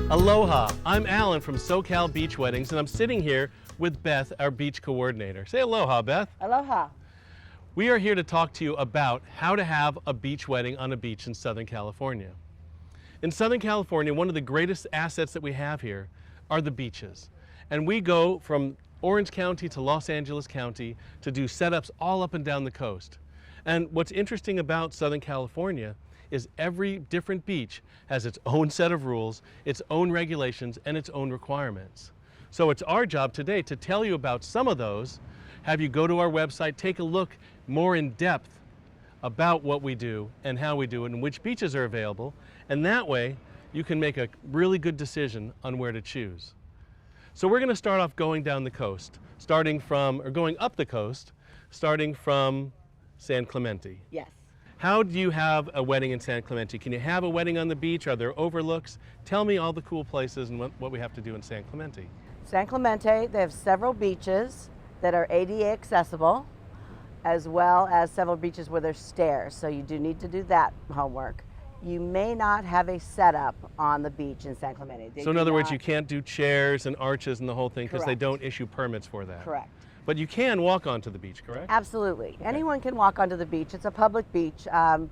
Aloha, I'm Alan from SoCal Beach Weddings, and I'm sitting here with Beth, our beach coordinator. Say aloha, Beth. Aloha. We are here to talk to you about how to have a beach wedding on a beach in Southern California. In Southern California, one of the greatest assets that we have here are the beaches. And we go from Orange County to Los Angeles County to do setups all up and down the coast. And what's interesting about Southern California is every different beach has its own set of rules, its own regulations, and its own requirements. So it's our job today to tell you about some of those, have you go to our website, take a look more in depth about what we do and how we do it and which beaches are available, and that way you can make a really good decision on where to choose. So we're going to start off going down the coast, going up the coast, starting from San Clemente. Yes. How do you have a wedding in San Clemente? Can you have a wedding on the beach? Are there overlooks? Tell me all the cool places and what we have to do in San Clemente. San Clemente, they have several beaches that are ADA accessible, as well as several beaches where there's stairs, so you do need to do that homework. You may not have a setup on the beach in San Clemente. So in other words, you can't do chairs and arches and the whole thing because they don't issue permits for that. Correct. But you can walk onto the beach, correct? Absolutely. Okay. Anyone can walk onto the beach. It's a public beach.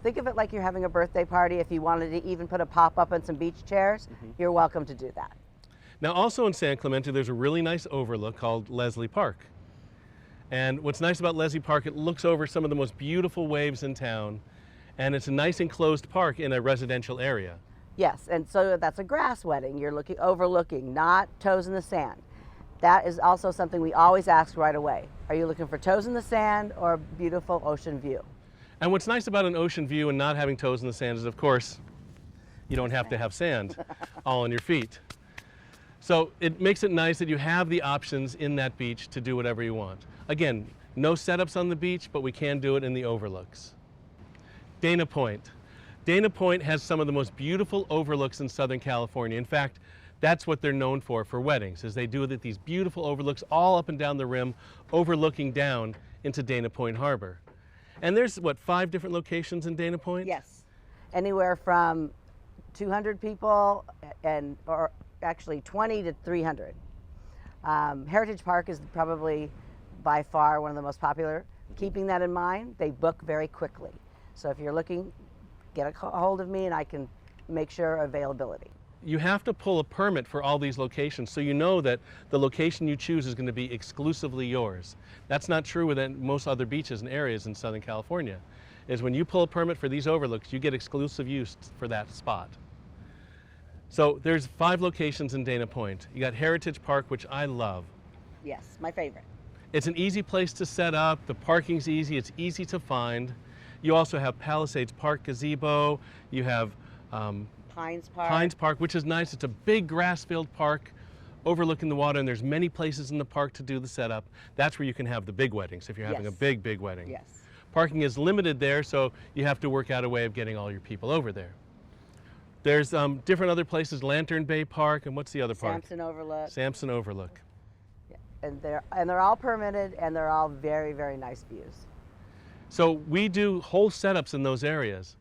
Think of it like you're having a birthday party. If you wanted to even put a pop-up and some beach chairs, you're welcome to do that. Now also in San Clemente, there's a really nice overlook called Leslie Park. And what's nice about Leslie Park, it looks over some of the most beautiful waves in town, and it's a nice enclosed park in a residential area. Yes, and so that's a grass wedding. You're overlooking, not toes in the sand. That is also something we always ask right away. Are you looking for toes in the sand or a beautiful ocean view? And what's nice about an ocean view and not having toes in the sand is, of course, you don't have to have sand all on your feet. So it makes it nice that you have the options in that beach to do whatever you want. Again, no setups on the beach, but we can do it in the overlooks. Dana Point. Dana Point has some of the most beautiful overlooks in Southern California. In fact, that's what they're known for weddings, is they do these beautiful overlooks all up and down the rim, overlooking down into Dana Point Harbor. And there's, 5 different locations in Dana Point? Yes. Anywhere from 200 people or actually 20 to 300. Heritage Park is probably by far one of the most popular. Keeping that in mind, they book very quickly. So if you're looking, get a hold of me and I can make sure availability. You have to pull a permit for all these locations so you know that the location you choose is going to be exclusively yours. That's not true with most other beaches and areas in Southern California. Is when you pull a permit for these overlooks, you get exclusive use for that spot. So there's 5 locations in Dana Point. You got Heritage Park, which I love. Yes, my favorite. It's an easy place to set up. The parking's easy. It's easy to find. You also have Palisades Park Gazebo. You have Pines Park. Pines Park, which is nice. It's a big grass-filled park overlooking the water, and there's many places in the park to do the setup. That's where you can have the big weddings if you're having a big, big wedding. Yes. Parking is limited there, so you have to work out a way of getting all your people over there. There's different other places, Lantern Bay Park, and what's the other park? Sampson Overlook. Sampson Overlook. Yeah. And they're all permitted, and they're all very, very nice views. So we do whole setups in those areas.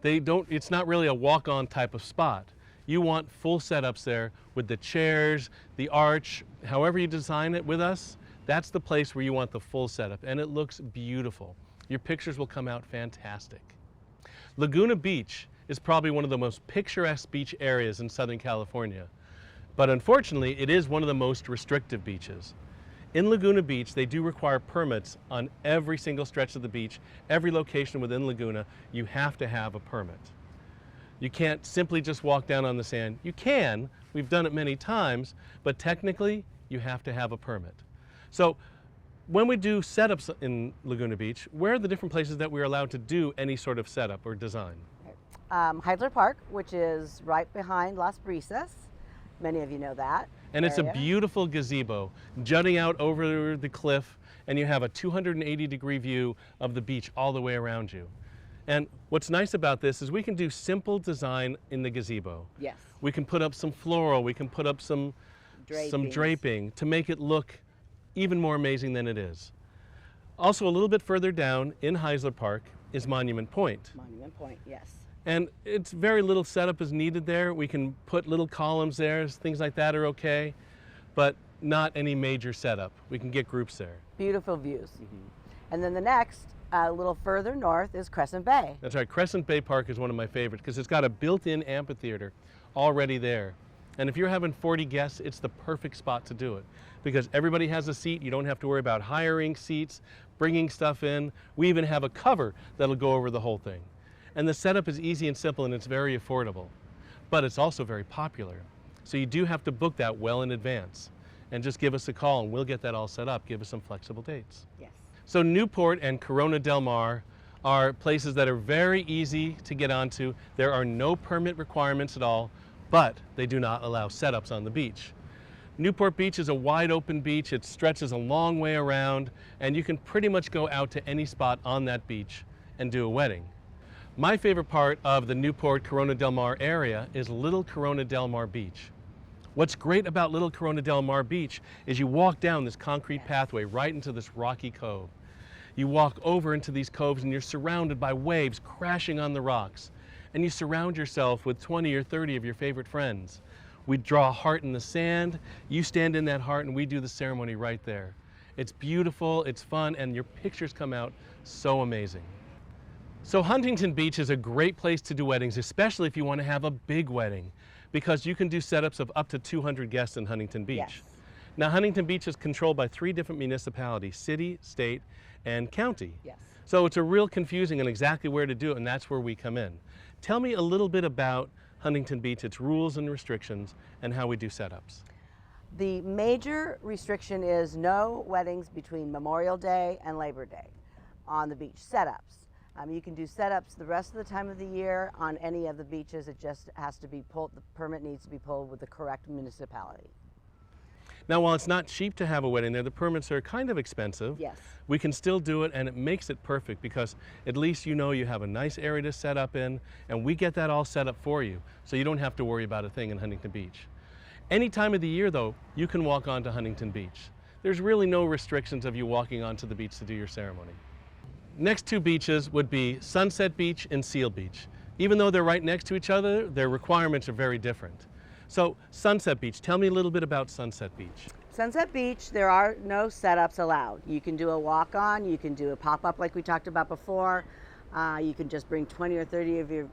It's not really a walk-on type of spot. You want full setups there with the chairs, the arch, however you design it with us, that's the place where you want the full setup, and it looks beautiful. Your pictures will come out fantastic. Laguna Beach is probably one of the most picturesque beach areas in Southern California, but unfortunately, it is one of the most restrictive beaches. In Laguna Beach, they do require permits on every single stretch of the beach. Every location within Laguna, you have to have a permit. You can't simply just walk down on the sand. You can, we've done it many times, but technically, you have to have a permit. So when we do setups in Laguna Beach, where are the different places that we're allowed to do any sort of setup or design? Heidler Park, which is right behind Las Brisas. Many of you know that. And it's a beautiful gazebo jutting out over the cliff, and you have a 280-degree view of the beach all the way around you. And what's nice about this is we can do simple design in the gazebo. Yes. We can put up some floral, we can put up some draping to make it look even more amazing than it is. Also, a little bit further down in Heisler Park is Monument Point. Monument Point, yes. And it's very little setup is needed there. We can put little columns there, things like that are okay, but not any major setup. We can get groups there. Beautiful views. And then the next, a little further north, is Crescent Bay. That's right, Crescent Bay Park is one of my favorites because it's got a built-in amphitheater already there. And if you're having 40 guests, it's the perfect spot to do it because everybody has a seat. You don't have to worry about hiring seats, bringing stuff in. We even have a cover that'll go over the whole thing. And the setup is easy and simple and it's very affordable, but it's also very popular. So you do have to book that well in advance and just give us a call and we'll get that all set up. Give us some flexible dates. Yes. So Newport and Corona Del Mar are places that are very easy to get onto. There are no permit requirements at all, but they do not allow setups on the beach. Newport Beach is a wide open beach. It stretches a long way around and you can pretty much go out to any spot on that beach and do a wedding. My favorite part of the Newport Corona Del Mar area is Little Corona Del Mar Beach. What's great about Little Corona Del Mar Beach is you walk down this concrete pathway right into this rocky cove. You walk over into these coves and you're surrounded by waves crashing on the rocks. And you surround yourself with 20 or 30 of your favorite friends. We draw a heart in the sand, you stand in that heart and we do the ceremony right there. It's beautiful, it's fun, and your pictures come out so amazing. So Huntington Beach is a great place to do weddings, especially if you want to have a big wedding, because you can do setups of up to 200 guests in Huntington Beach. Yes. Now Huntington Beach is controlled by 3 different municipalities, city, state, and county. Yes. So it's a real confusing on exactly where to do it, and that's where we come in. Tell me a little bit about Huntington Beach, its rules and restrictions, and how we do setups. The major restriction is no weddings between Memorial Day and Labor Day on the beach. Setups. You can do setups the rest of the time of the year on any of the beaches. It just has to be pulled, the permit needs to be pulled with the correct municipality. Now, while it's not cheap to have a wedding there, the permits are kind of expensive. Yes. We can still do it, and it makes it perfect because at least you know you have a nice area to set up in, and we get that all set up for you, so you don't have to worry about a thing in Huntington Beach. Any time of the year, though, you can walk onto Huntington Beach. There's really no restrictions of you walking onto the beach to do your ceremony. Next 2 beaches would be Sunset Beach and Seal Beach. Even though they're right next to each other, their requirements are very different. So Sunset Beach, tell me a little bit about Sunset Beach. Sunset Beach, there are no setups allowed. You can do a walk-on, you can do a pop-up like we talked about before. You can just bring 20 or 30 of your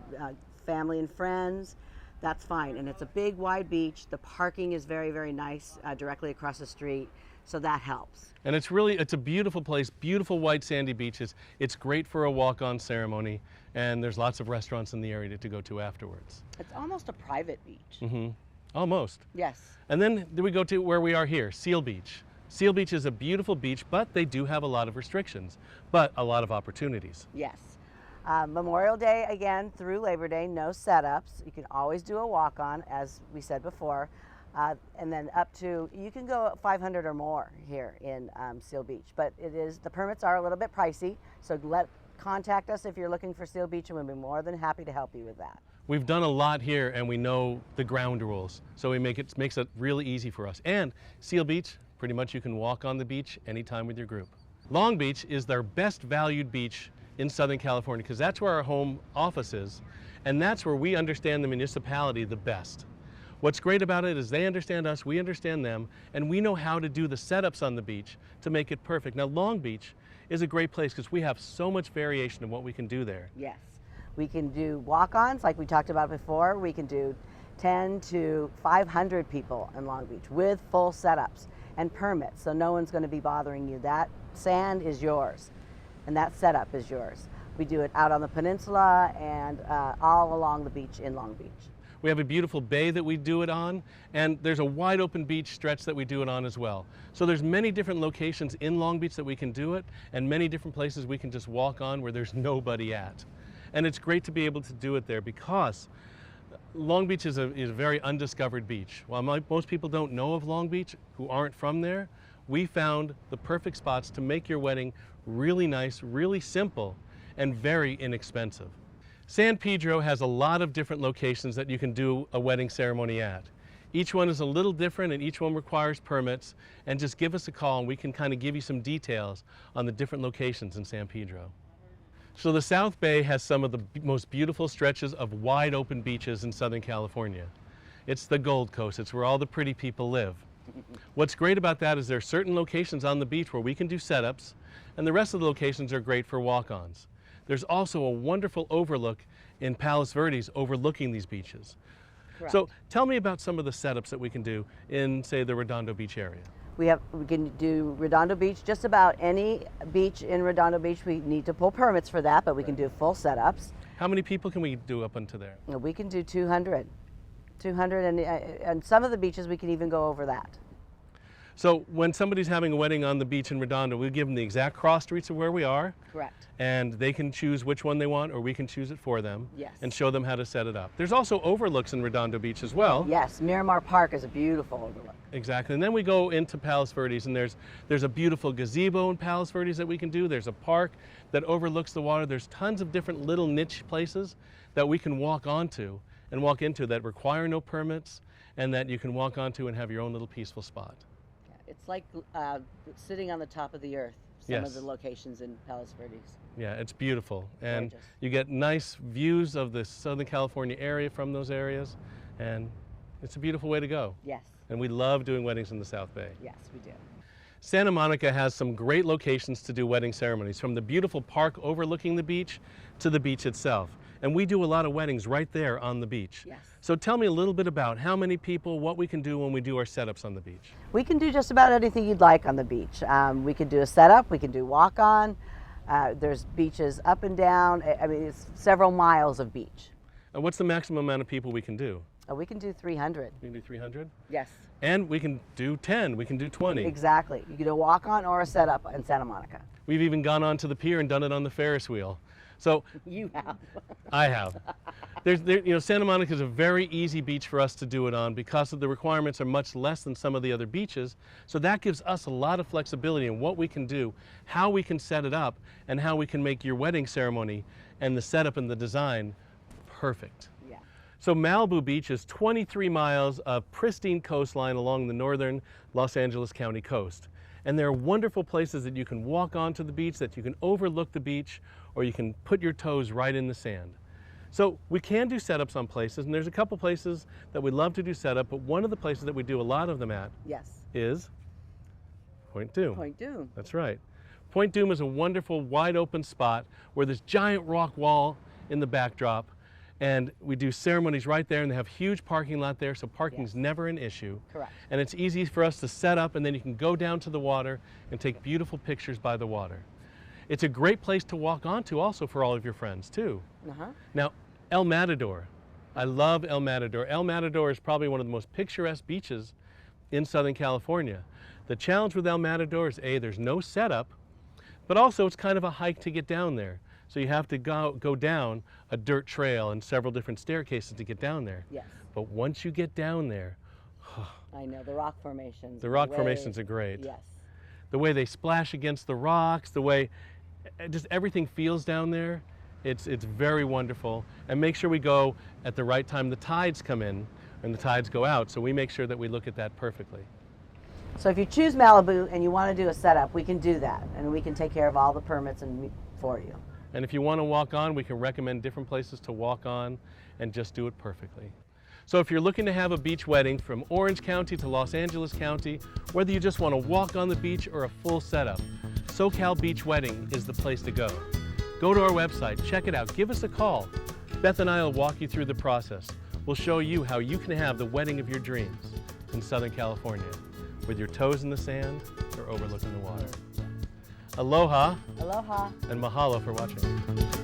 family and friends. That's fine. And it's a big, wide beach. The parking is very, very nice directly across the street. So that helps. And it's a beautiful place, beautiful white sandy beaches. It's great for a walk-on ceremony, and there's lots of restaurants in the area to go to afterwards. It's almost a private beach. Mm-hmm. Almost. Yes. And then we go to where we are here, Seal Beach. Seal Beach is a beautiful beach, but they do have a lot of restrictions, but a lot of opportunities. Yes. Memorial Day, again, through Labor Day, no setups. You can always do a walk-on, as we said before. And then up to, you can go 500 or more here in Seal Beach, but the permits are a little bit pricey, so contact us if you're looking for Seal Beach and we'll be more than happy to help you with that. We've done a lot here and we know the ground rules, so it makes it really easy for us. And Seal Beach, pretty much you can walk on the beach anytime with your group. Long Beach is their best valued beach in Southern California because that's where our home office is, and that's where we understand the municipality the best. What's great about it is they understand us, we understand them, and we know how to do the setups on the beach to make it perfect. Now, Long Beach is a great place because we have so much variation of what we can do there. Yes. We can do walk-ons like we talked about before. We can do 10 to 500 people in Long Beach with full setups and permits, so no one's going to be bothering you. That sand is yours, and that setup is yours. We do it out on the peninsula and all along the beach in Long Beach. We have a beautiful bay that we do it on, and there's a wide open beach stretch that we do it on as well. So there's many different locations in Long Beach that we can do it, and many different places we can just walk on where there's nobody at. And it's great to be able to do it there because Long Beach is a very undiscovered beach. While most people don't know of Long Beach who aren't from there, we found the perfect spots to make your wedding really nice, really simple, and very inexpensive. San Pedro has a lot of different locations that you can do a wedding ceremony at. Each one is a little different and each one requires permits, and just give us a call and we can kind of give you some details on the different locations in San Pedro. So the South Bay has some of the most beautiful stretches of wide open beaches in Southern California. It's the Gold Coast. It's where all the pretty people live. What's great about that is there are certain locations on the beach where we can do setups, and the rest of the locations are great for walk-ons. There's also a wonderful overlook in Palos Verdes overlooking these beaches. Correct. So tell me about some of the setups that we can do in, say, the Redondo Beach area. We can do Redondo Beach, just about any beach in Redondo Beach. We need to pull permits for that, but we can do full setups. How many people can we do up unto there? We can do 200, and some of the beaches we can even go over that. So when somebody's having a wedding on the beach in Redondo, we give them the exact cross streets of where we are. Correct. And they can choose which one they want, or we can choose it for them. Yes. And show them how to set it up. There's also overlooks in Redondo Beach as well. Yes, Miramar Park is a beautiful overlook. Exactly. And then we go into Palos Verdes, and there's a beautiful gazebo in Palos Verdes that we can do. There's a park that overlooks the water. There's tons of different little niche places that we can walk onto and walk into that require no permits, and that you can walk onto and have your own little peaceful spot. It's like sitting on the top of the earth, some of the locations in Palos Verdes. Yeah, it's beautiful. And Gorgeous. you get nice views of the Southern California area from those areas, and it's a beautiful way to go. Yes. And we love doing weddings in the South Bay. Yes, we do. Santa Monica has some great locations to do wedding ceremonies, from the beautiful park overlooking the beach to the beach itself. And we do a lot of weddings right there on the beach. Yes. So tell me a little bit about how many people, what we can do when we do our setups on the beach. We can do just about anything you'd like on the beach. We can do a setup, we can do walk-on. There's beaches up and down. I mean, it's several miles of beach. And what's the maximum amount of people we can do? We can do 300. We can do 300? Yes. And we can do 10, we can do 20. Exactly. You can do a walk-on or a setup in Santa Monica. We've even gone onto the pier and done it on the Ferris wheel. So You have. I have. Santa Monica is a very easy beach for us to do it on because of the requirements are much less than some of the other beaches. So that gives us a lot of flexibility in what we can do, how we can set it up, and how we can make your wedding ceremony and the setup and the design perfect. Yeah. So Malibu Beach is 23 miles of pristine coastline along the northern Los Angeles County coast. And there are wonderful places that you can walk onto the beach, that you can overlook the beach, or you can put your toes right in the sand. So we can do setups on places, and there's a couple places that we love to do setup, but one of the places that we do a lot of them at Yes. is Point Dume. Point Dume. That's right. Point Dume is a wonderful wide open spot where there's giant rock wall in the backdrop, and we do ceremonies right there, and they have huge parking lot there, so parking's never an issue. Correct. And it's easy for us to set up, and then you can go down to the water and take beautiful pictures by the water. It's a great place to walk onto also for all of your friends too. Uh-huh. Now, El Matador. I love El Matador. El Matador is probably one of the most picturesque beaches in Southern California. The challenge with El Matador is there's no setup, but also it's kind of a hike to get down there. So you have to go down a dirt trail and several different staircases to get down there. Yes. But once you get down there, I know, the rock formations. the rock formations are great. Yes. The way they splash against the rocks, the way just everything feels down there, it's very wonderful. And make sure we go at the right time the tides come in and the tides go out, so we make sure that we look at that perfectly. So if you choose Malibu and you want to do a setup, we can do that, and we can take care of all the permits for you. And if you want to walk on, we can recommend different places to walk on and just do it perfectly. So if you're looking to have a beach wedding from Orange County to Los Angeles County, whether you just want to walk on the beach or a full setup, SoCal Beach Wedding is the place to go. Go to our website, check it out, give us a call. Beth and I will walk you through the process. We'll show you how you can have the wedding of your dreams in Southern California, with your toes in the sand or overlooking the water. Aloha. Aloha. And mahalo for watching.